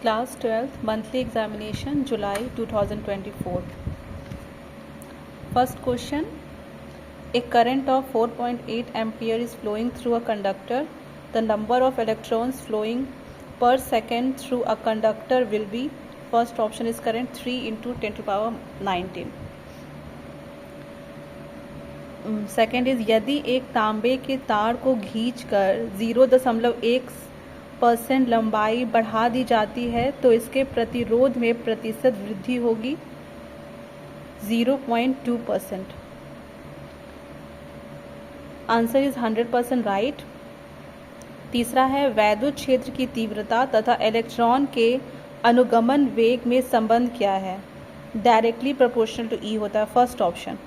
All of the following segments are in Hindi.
Class 12th Monthly Examination July 2024. First question. A current of 4.8 ampere is flowing through a conductor. The number of electrons flowing per second through a conductor will be, first option is correct, 3 into 10 to the power 19. Second is यदि एक तांबे के तार को खींचकर 0.1% लंबाई बढ़ा दी जाती है तो इसके प्रतिरोध में प्रतिशत वृद्धि होगी 0.2%. Answer is 100% right. तीसरा है वैद्युत क्षेत्र की तीव्रता तथा इलेक्ट्रॉन के अनुगमन वेग में संबंध क्या है? डायरेक्टली प्रोपोर्शनल टू ई होता है, फर्स्ट ऑप्शन.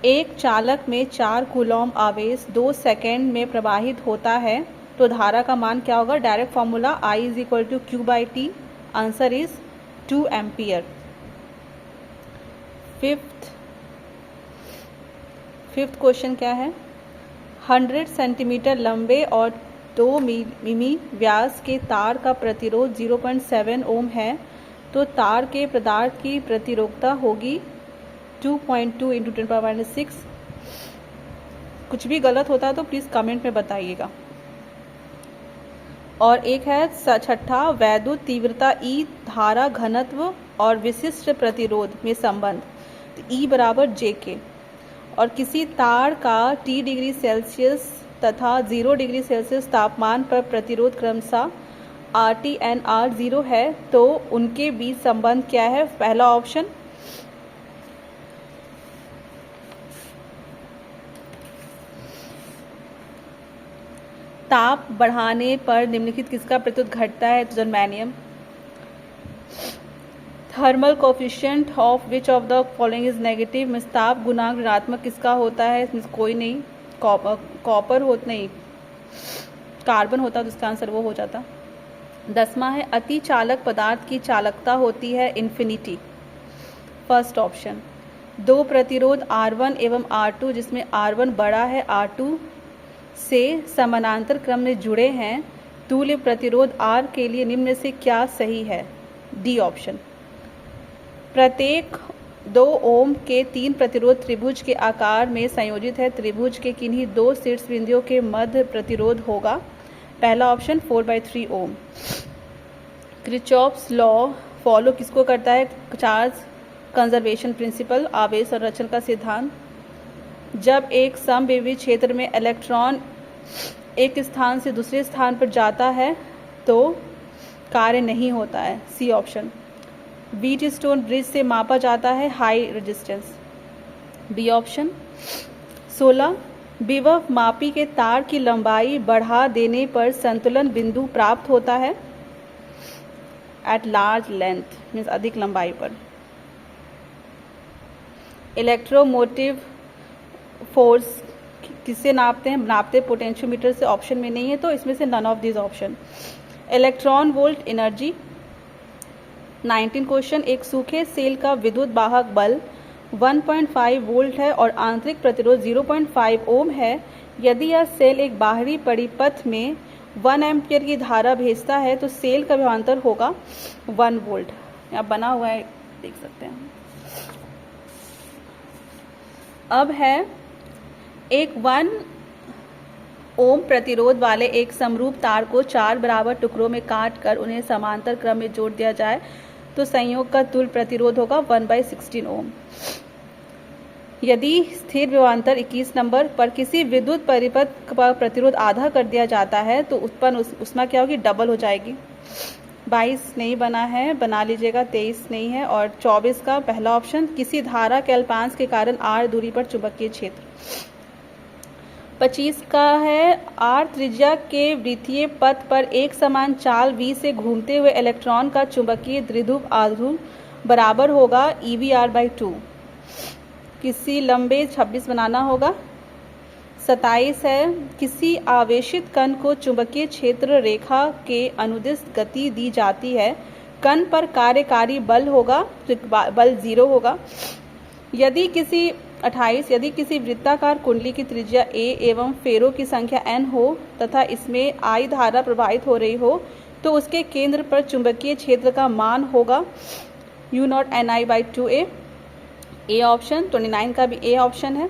एक चालक में 4 कूलॉम आवेश 2 सेकेंड में प्रवाहित होता है तो धारा का मान क्या होगा? Direct formula I is equal to Q/T. Answer is 2 ampere. Fifth question क्या है? 100 सेंटीमीटर लंबे और 2 मिमी व्यास के तार का प्रतिरोध 0.7 ओम है तो तार के पदार्थ की प्रतिरोधकता होगी 2.2 इंटू 10⁻⁶. कुछ भी गलत होता है तो प्लीज़ कमेंट में बताइएगा. और एक है छठा, वैद्युत तीव्रता E धारा घनत्व और विशिष्ट प्रतिरोध में संबंध, तो E बराबर JK. और किसी तार का T डिग्री सेल्सियस तथा 0 डिग्री सेल्सियस तापमान पर प्रतिरोध क्रमशः RT and R0 है तो उनके बीच संबंध क्या है? पहला ऑप्शन. ताप बढ़ाने पर निम्नलिखित किसका प्रतिरोध घटता है? तो germanium. Thermal coefficient of which of the following is negative, means ताप गुणांक ऋणात्मक किसका होता है? मीन्स कोई नहीं, कॉपर होता नहीं, कार्बन होता तो इसका आंसर वो हो जाता. 10वां है अति चालक पदार्थ की चालकता होती है इन्फिनिटी, फर्स्ट ऑप्शन. 2 प्रतिरोध R1 एवं R2 जिसमें R1 बड़ा है R2 से समानांतर क्रम में जुड़े हैं, तुल्य प्रतिरोध R के लिए निम्न से क्या सही है? D option. प्रत्येक 2 ओम के 3 प्रतिरोध त्रिभुज के आकार में संयोजित है. त्रिभुज के किन्हीं 2 शीर्ष बिंदुओं के मध्य प्रतिरोध होगा. पहला ऑप्शन 4/3 ओम. किरचॉफ्स लॉ फॉलो किसको करता है? चार्ज कंजर्वेशन प्रिंसिपल, आवेश संरक्षण का सिद्धांत. जब एक समविभव क्षेत्र में इलेक्ट्रॉन एक स्थान से दूसरे स्थान पर जाता है तो कार्य नहीं होता है, सी ऑप्शन. व्हीटस्टोन ब्रिज से मापा जाता है हाई रेजिस्टेंस, बी ऑप्शन. 16 विभव मापी के तार की लंबाई बढ़ा देने पर संतुलन बिंदु प्राप्त होता है एट लार्ज लेंथ, मीन्स अधिक लंबाई पर. इलेक्ट्रोमोटिव फोर्स किससे नापते हैं? नापते पोटेंशियोमीटर से, ऑप्शन में नहीं है तो इसमें से none of this option. Electron volt energy. 19 question. एक सूखे सेल का विद्युत वाहक बल 1.5 वोल्ट है और आंतरिक प्रतिरोध 0.5 ओम है. यदि यह सेल एक बाहरी परिपथ में 1 एम्पियर की धारा भेजता है तो सेल का विभवांतर होगा 1 वोल्ट. यहाँ बना हुआ है, देख सकते हैं. अब है एक 1 ओम प्रतिरोध वाले एक समरूप तार को 4 बराबर टुकड़ों में काट कर उन्हें समांतर क्रम में जोड़ दिया जाए तो संयोग का तुल्य प्रतिरोध होगा 1/16 ओम. यदि स्थिर विभवांतर 21 नंबर पर किसी विद्युत परिपथ का प्रतिरोध आधा कर दिया जाता है तो उत्पन्न उसमें क्या होगी? डबल हो जाएगी. 22 नहीं बना है, बना लीजिएगा. 23 नहीं है. और 24 का पहला ऑप्शन. किसी धारा के अल्पांश के कारण r दूरी पर चुंबकीय क्षेत्र. 25 का है r त्रिज्या के वृत्तीय पथ पर एक समान चाल v से घूमते हुए इलेक्ट्रॉन का चुंबकीय द्विध्रुव आध्रुव बराबर होगा EVR/2. किसी लंबे 26 बनाना होगा. 27 है किसी आवेशित कण को चुंबकीय क्षेत्र रेखा के अनुदिश गति दी जाती है. कण पर कार्यकारी बल होगा, बल 0 होगा. यदि किसी 28 यदि किसी वृत्ताकार कुंडली की त्रिज्या a एवं फेरों की संख्या n हो तथा इसमें I धारा प्रवाहित हो रही हो तो उसके केंद्र पर चुंबकीय क्षेत्र का मान होगा u0ni/2a। ए ऑप्शन 29 का भी ए ऑप्शन है।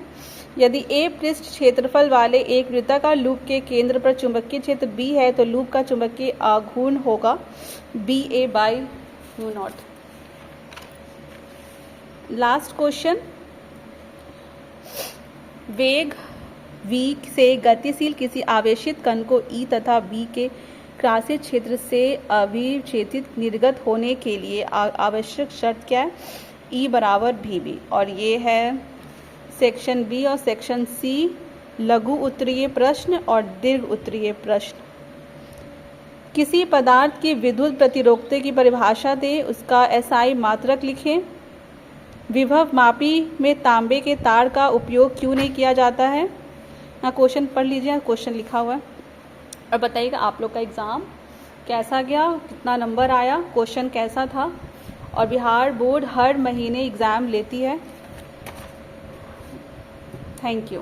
यदि ए पृष्ठ क्षेत्रफल वाले एक वृत्ताकार लूप के केंद्र पर चुंबकीय क्षेत्र बी है तो लूप का चुंबकीय आघूर्ण होगा BA/u0। लास्ट क्वेश्चन, वेग v से गतिशील किसी आवेशित कण को E तथा B के क्रासित क्षेत्र से अभिक्षेपित निर्गत होने के लिए आवश्यक शर्त क्या है? E बराबर VB। और ये है सेक्शन बी और सेक्शन सी लघु उत्तरीय प्रश्न और दीर्घ उत्तरीय प्रश्न। किसी पदार्थ की विद्युत प्रतिरोधकता की परिभाषा दें, उसका SI मात्रक लिखें। विभव मापी में तांबे के तार का उपयोग क्यों नहीं किया जाता है? यहाँ क्वेश्चन पढ़ लीजिए, क्वेश्चन लिखा हुआ है और बताइएगा आप लोग का एग्ज़ाम कैसा गया, कितना नंबर आया, क्वेश्चन कैसा था। और बिहार बोर्ड हर महीने एग्ज़ाम लेती है। Thank you.